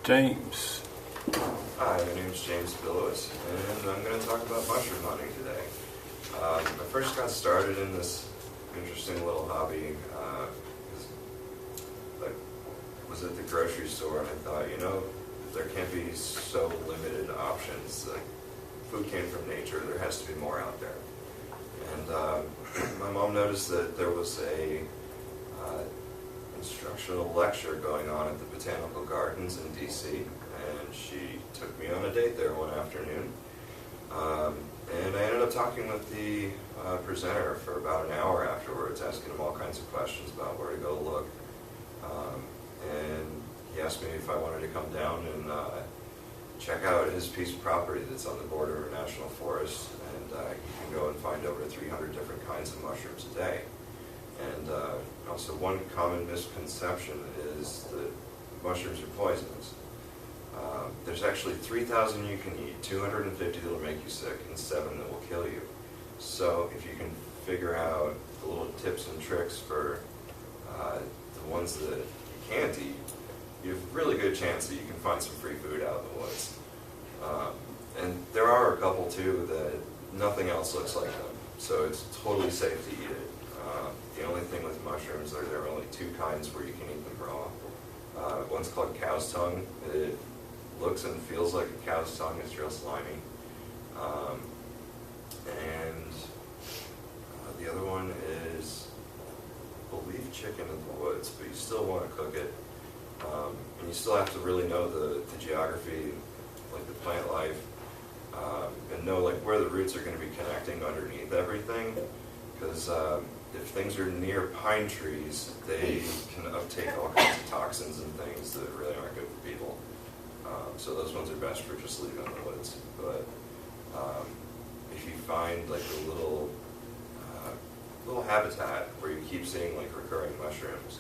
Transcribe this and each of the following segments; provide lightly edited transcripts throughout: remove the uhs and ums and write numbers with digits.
James. Hi, my name is JamesB and I'm going to talk about mushroom hunting today. I first got started in this interesting little hobby because I was at the grocery store and I thought, there can't be so limited options. Like, food came from nature, there has to be more out there. And my mom noticed that there was a instructional lecture going on at the Botanical Gardens in DC, and she took me on a date there one afternoon. And I ended up talking with the presenter for about an hour afterwards, asking him all kinds of questions about where to go look. And he asked me if I wanted to come down and check out his piece of property that's on the border of a national forest, and you can go and find over 300 different kinds of mushrooms a day. And also, one common misconception is that mushrooms are poisonous. There's actually 3,000 you can eat, 250 that will make you sick, and 7 that will kill you. So if you can figure out the little tips and tricks for the ones that you can't eat, you have a really good chance that you can find some free food out in the woods. And there are a couple too that nothing else looks like them, so it's totally safe to eat it. The only thing with mushrooms are there are only 2 kinds where you can eat them raw. One's called cow's tongue. It looks and feels like a cow's tongue. It's real slimy. And the other one is, I believe, chicken in the woods, but you still want to cook it. And you still have to really know the geography, like the plant life, and know like where the roots are going to be connecting underneath everything. Because if things are near pine trees, they can uptake all kinds of toxins and things that really aren't good for people. So those ones are best for just leaving in the woods. But if you find like a little habitat where you keep seeing like recurring mushrooms,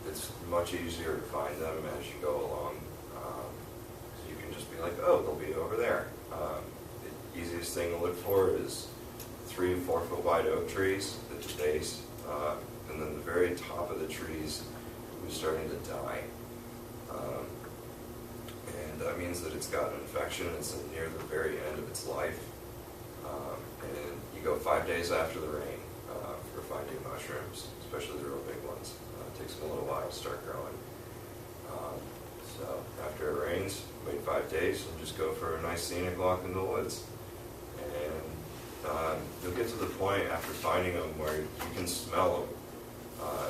it's much easier to find them as you go along. So you can just be like, oh, they'll be over there. The easiest thing to look for is 3 and 4 foot wide oak trees at the base, and then the very top of the trees is starting to die. And that means that it's got an infection, it's near the very end of its life. And you go 5 days after the rain for finding mushrooms, especially the real big ones. It takes them a little while to start growing. So after it rains, wait 5 days and just go for a nice scenic walk in the woods. And you'll get to the point after finding them where you can smell them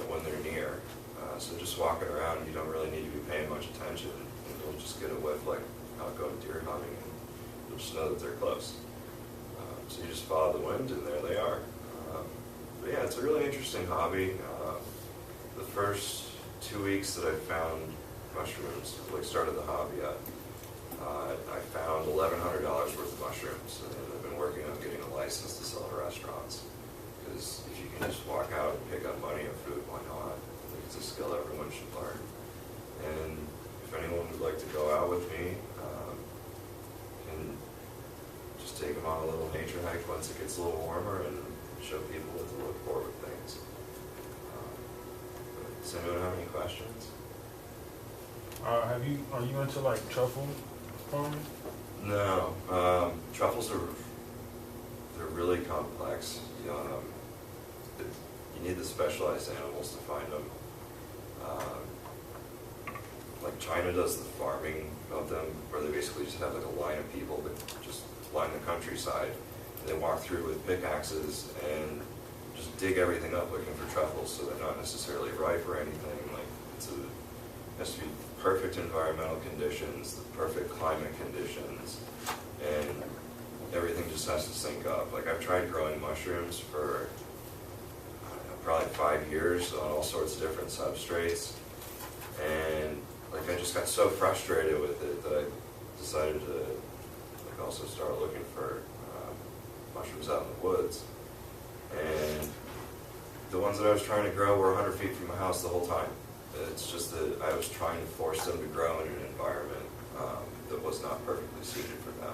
when they're near. So just walking around, you don't really need to be paying much attention. You'll just get a whiff like out going deer hunting, and you'll just know that they're close. So you just follow the wind, and there they are. But yeah, it's a really interesting hobby. The first 2 weeks that I found mushrooms, like started the hobby up, I found $1,100 worth of mushrooms, and I've been working on getting a license to sell to restaurants. Because if you can just walk out and pick up money or food, why not? I think it's a skill everyone should learn. And if anyone would like to go out with me, can just take them on a little nature hike once it gets a little warmer and show people what to look for with things. Does anyone have any questions? Are you into like truffle farming? No. Truffles they're really complex. You need the specialized animals to find them. Like China does the farming of them, where they basically just have like a line of people that just line the countryside. And they walk through with pickaxes and just dig everything up looking for truffles, so they're not necessarily ripe or anything. Like it has to be perfect environmental conditions, the perfect climate conditions, and everything just has to sync up. Like I've tried growing mushrooms for probably 5 years on all sorts of different substrates, and like I just got so frustrated with it that I decided to like also start looking for mushrooms out in the woods. And the ones that I was trying to grow were 100 feet from my house the whole time. It's just that I was trying to force them to grow in an environment that was not perfectly suited for them.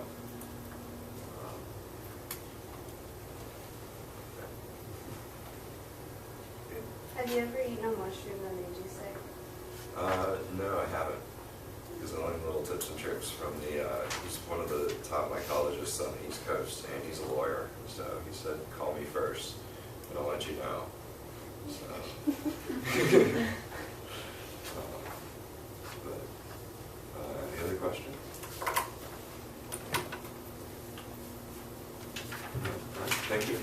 Have you ever eaten a mushroom that made you sick? No, I haven't. Forbes from he's one of the top mycologists on the East Coast, and he's a lawyer. So he said, call me first, and I'll let you know. So, any other questions? All right, thank you.